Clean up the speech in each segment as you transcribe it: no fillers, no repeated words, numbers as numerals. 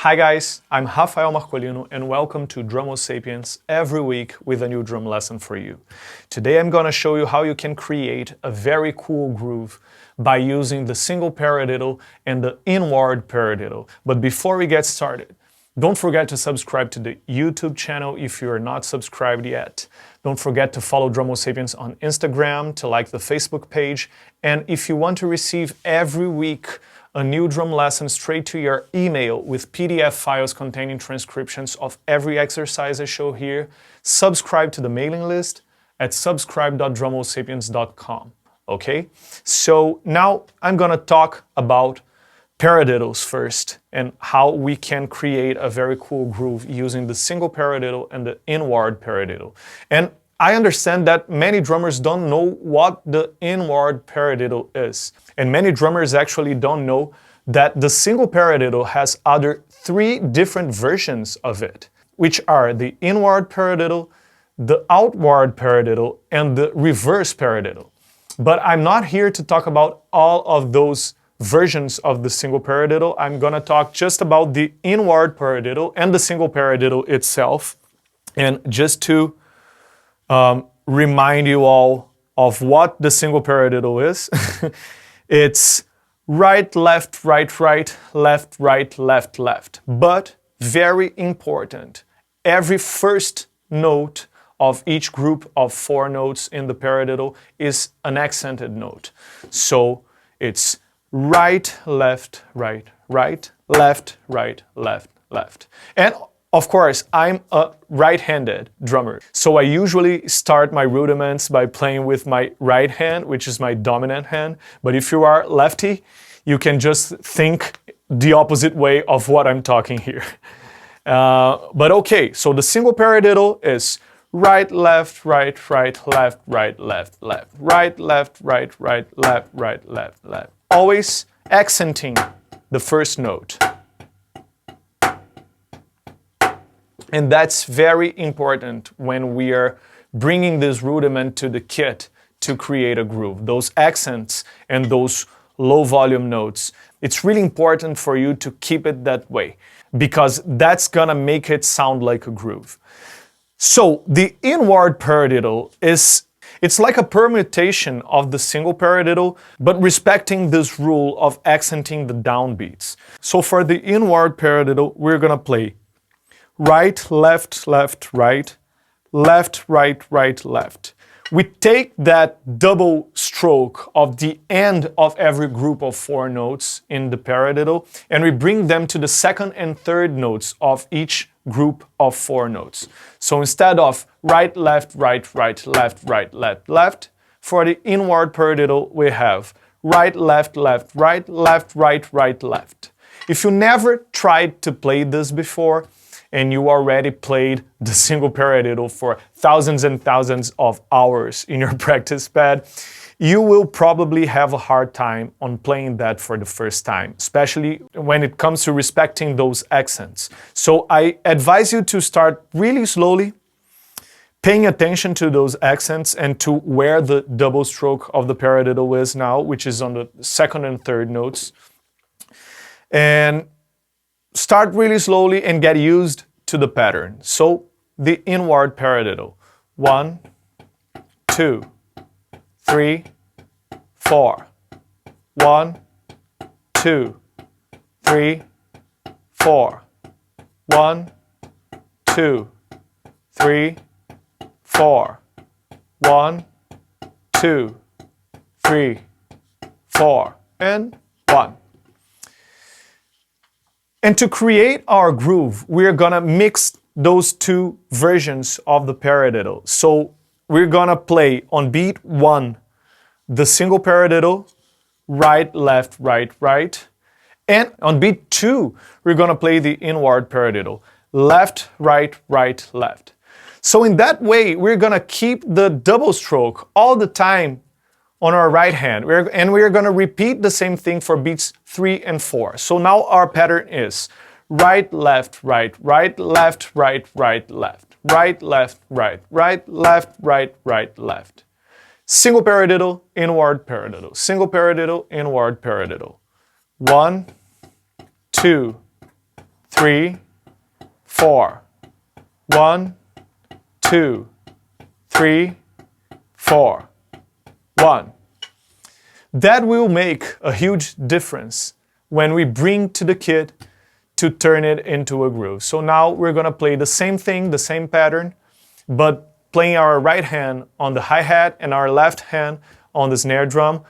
Hi guys, I'm Rafael Marcolino and welcome to Drum Sapiens every week with a new drum lesson for you. Today I'm going to show you how you can create a very cool groove by using the Single Paradiddle and the Inward Paradiddle. But before we get started, don't forget to subscribe to the YouTube channel if you are not subscribed yet. Don't forget to follow Drum Sapiens on Instagram, to like the Facebook page, and if you want to receive every week a new drum lesson straight to your email with PDF files containing transcriptions of every exercise I show here, subscribe to the mailing list at subscribe.drumsapiens.com. Okay? So now I'm gonna talk about paradiddles first and how we can create a very cool groove using the Single Paradiddle and the Inward Paradiddle. And I understand that many drummers don't know what the Inward Paradiddle is. And many drummers actually don't know that the Single Paradiddle has other 3 different versions of it, which are the Inward Paradiddle, the Outward Paradiddle, and the Reverse Paradiddle. But I'm not here to talk about all of those versions of the Single Paradiddle. I'm gonna talk just about the Inward Paradiddle and the Single Paradiddle itself. And just to remind you all of what the Single Paradiddle is. It's right, left, right, right, left, right, left, left. But very important, every first note of each group of 4 notes in the paradiddle is an accented note. So it's right, left, right, right, left, right, left, left. And of course, I'm a right-handed drummer, so I usually start my rudiments by playing with my right hand, which is my dominant hand. But if you are lefty, you can just think the opposite way of what I'm talking here. But okay, so the Single Paradiddle is right, left, right, right, left, right, left, left, right, left, right, right, left, right, left, left. Always accenting the first note. And that's very important when we are bringing this rudiment to the kit to create a groove. Those accents and those low volume notes, it's really important for you to keep it that way because that's gonna make it sound like a groove. So the Inward Paradiddle it's like a permutation of the Single Paradiddle, but respecting this rule of accenting the downbeats. So for the Inward Paradiddle, we're gonna play right, left, left, right, left, right, right, left. We take that double stroke of the end of every group of 4 notes in the paradiddle and we bring them to the second and third notes of each group of 4 notes. So instead of right, left, right, right, left, right, left, left, for the Inward Paradiddle we have right, left, left, right, left, right, right, left. If you never tried to play this before, and you already played the Single Paradiddle for thousands and thousands of hours in your practice pad, you will probably have a hard time on playing that for the first time, especially when it comes to respecting those accents. So I advise you to start really slowly, paying attention to those accents and to where the double stroke of the paradiddle is now, which is on the second and third notes. And start really slowly and get used to the pattern. So the Inward Paradiddle. 1, 2, 3, 4. 1, 2, 3, 4. 1, 2, 3, 4. 1, 2, 3, 4. And 1. And to create our groove, we're gonna mix those 2 versions of the paradiddle. So we're gonna play on beat 1, the Single Paradiddle, right, left, right, right. And on beat 2, we're gonna play the Inward Paradiddle, left, right, right, left. So in that way, we're gonna keep the double stroke all the time on our right hand, and we're going to repeat the same thing for beats 3 and 4. So now our pattern is right, left, right, right, left, right, right, left, right, left, right, right, left, right, right, left. Single Paradiddle, Inward Paradiddle, Single Paradiddle, Inward Paradiddle. 1, 2, 3, 4. 1, 2, 3, 4. 1. That will make a huge difference when we bring to the kit to turn it into a groove. So now we're gonna play the same thing, the same pattern, but playing our right hand on the hi-hat and our left hand on the snare drum,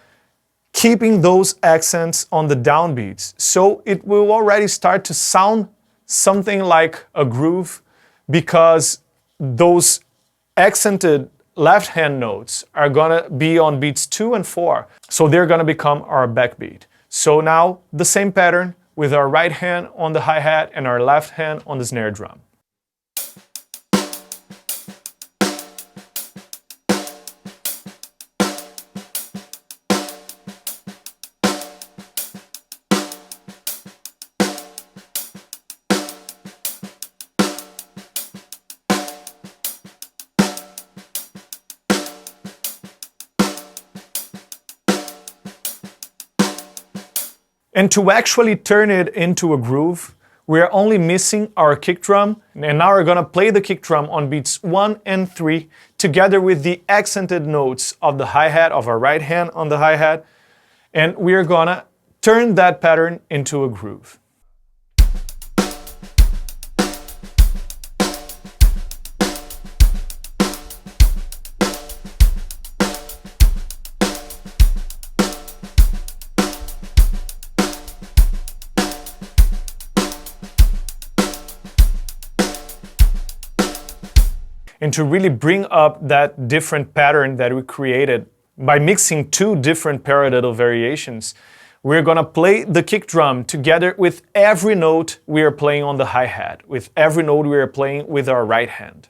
keeping those accents on the downbeats. So it will already start to sound something like a groove because those accented left hand notes are gonna be on beats 2 and 4. So they're gonna become our backbeat. So now the same pattern with our right hand on the hi-hat and our left hand on the snare drum. And to actually turn it into a groove, we are only missing our kick drum. And now we're gonna play the kick drum on beats 1 and 3, together with the accented notes of the hi-hat, of our right hand on the hi-hat. And we are gonna turn that pattern into a groove. And to really bring up that different pattern that we created by mixing two different paradiddle variations, we're gonna play the kick drum together with every note we are playing on the hi-hat, with every note we are playing with our right hand.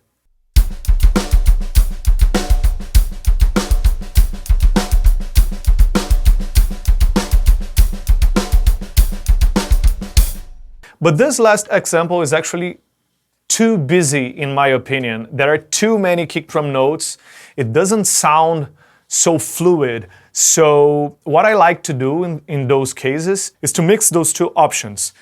But this last example is actually too busy, in my opinion. There are too many kick drum notes. It doesn't sound so fluid. So what I like to do in those cases is to mix those two options.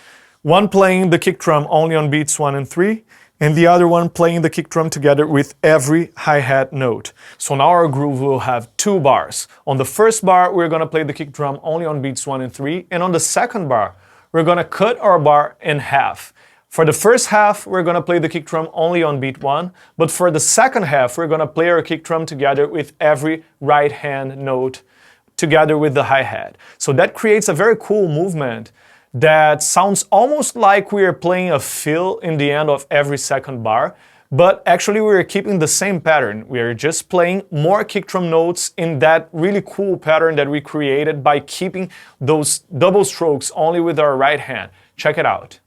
One playing the kick drum only on beats 1 and 3, and the other one playing the kick drum together with every hi-hat note. So now our groove will have 2 bars. On the first bar, we're gonna play the kick drum only on beats 1 and 3, and on the second bar, we're gonna cut our bar in half. For the first half, we're gonna play the kick drum only on beat 1, but for the second half, we're gonna play our kick drum together with every right hand note together with the hi-hat. So that creates a very cool movement that sounds almost like we are playing a fill in the end of every second bar, but actually we are keeping the same pattern. We are just playing more kick drum notes in that really cool pattern that we created by keeping those double strokes only with our right hand. Check it out.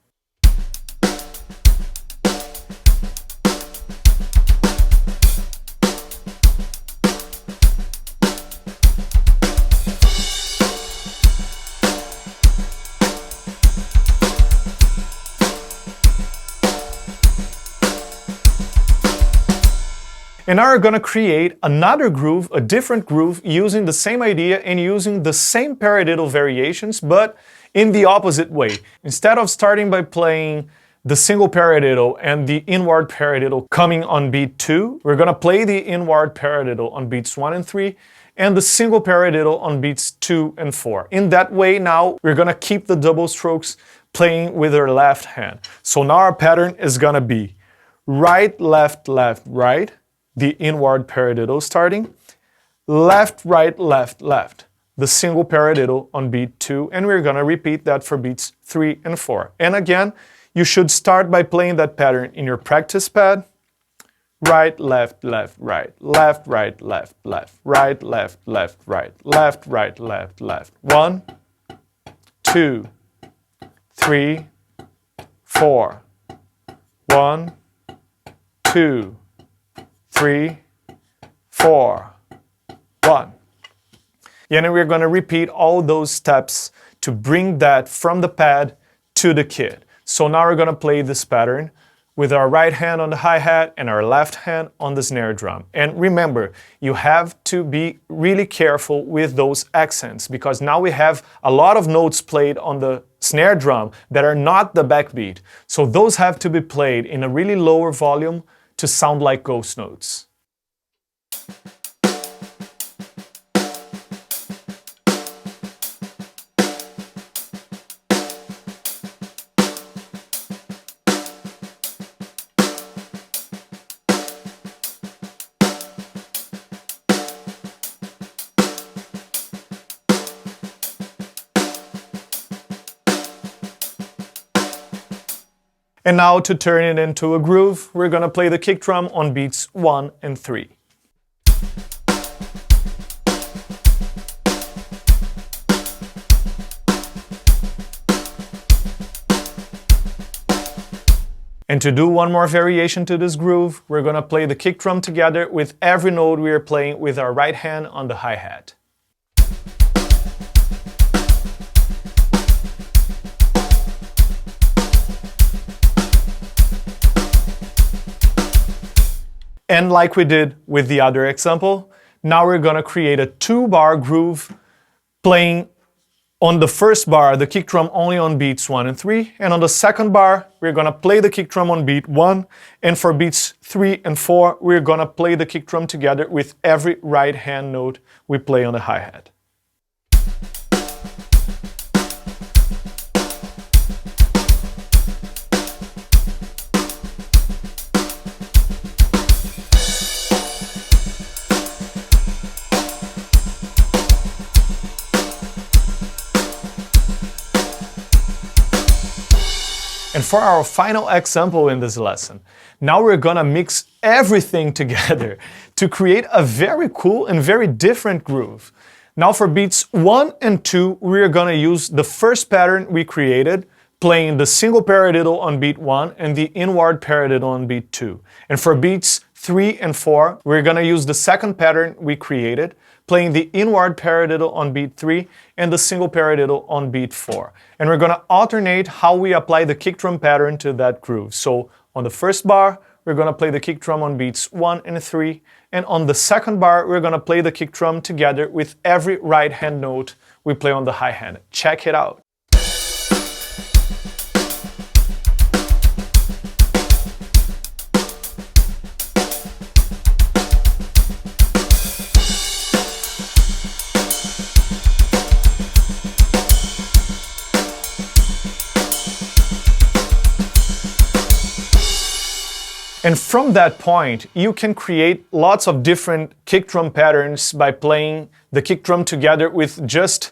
And now we're gonna create another groove, a different groove, using the same idea and using the same paradiddle variations, but in the opposite way. Instead of starting by playing the single paradiddle and the inward paradiddle coming on beat 2, we're gonna play the inward paradiddle on beats 1 and 3, and the single paradiddle on beats 2 and 4. In that way, now we're gonna keep the double strokes playing with our left hand. So now our pattern is gonna be right, left, left, right, the inward paradiddle starting, left, right, left, left, the single paradiddle on beat 2, and we're gonna repeat that for beats 3 and 4. And again, you should start by playing that pattern in your practice pad. Right, left, left, right, left, right, left, left, right, left, left, right, left, right, left, left. 1, 2, 3, 4. 1, 2, 3, 4, 1. And then we're going to repeat all those steps to bring that from the pad to the kit. So now we're going to play this pattern with our right hand on the hi-hat and our left hand on the snare drum. And remember, you have to be really careful with those accents, because now we have a lot of notes played on the snare drum that are not the backbeat. So those have to be played in a really lower volume to sound like ghost notes. And now to turn it into a groove, we're gonna play the kick drum on beats 1 and 3. And to do one more variation to this groove, we're gonna play the kick drum together with every note we are playing with our right hand on the hi-hat. And like we did with the other example, now we're gonna create a 2-bar groove playing on the first bar the kick drum only on beats 1 and 3, and on the second bar we're gonna play the kick drum on beat 1, and for beats 3 and 4 we're gonna play the kick drum together with every right hand note we play on the hi-hat. And for our final example in this lesson, now we're gonna mix everything together to create a very cool and very different groove. Now for beats 1 and 2, we're gonna use the first pattern we created, playing the single paradiddle on beat 1 and the inward paradiddle on beat 2. And for beats 3 and 4, we're gonna use the second pattern we created, playing the inward paradiddle on beat 3 and the single paradiddle on beat 4. And we're gonna alternate how we apply the kick drum pattern to that groove. So on the first bar, we're gonna play the kick drum on beats 1 and 3, and on the second bar, we're gonna play the kick drum together with every right hand note we play on the hi-hat. Check it out. And from that point, you can create lots of different kick drum patterns by playing the kick drum together with just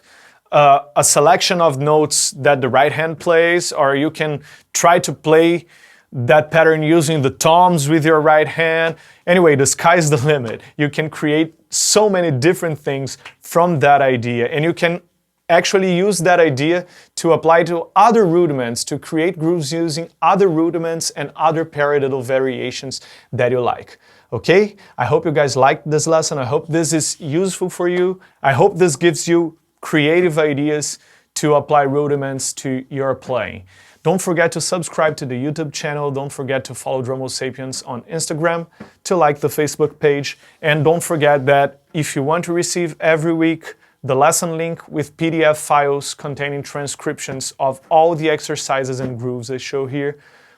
a selection of notes that the right hand plays, or you can try to play that pattern using the toms with your right hand. Anyway, the sky's the limit. You can create so many different things from that idea, and you can actually use that idea to apply to other rudiments, to create grooves using other rudiments and other paradiddle variations that you like. Okay? I hope you guys liked this lesson. I hope this is useful for you. I hope this gives you creative ideas to apply rudiments to your playing. Don't forget to subscribe to the YouTube channel. Don't forget to follow Drummo Sapiens on Instagram, to like the Facebook page. And don't forget that if you want to receive every week the lesson link with PDF files containing transcriptions of all the exercises and grooves I show here,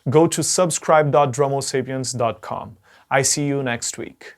go to subscribe.drummosapiens.com. I see you next week.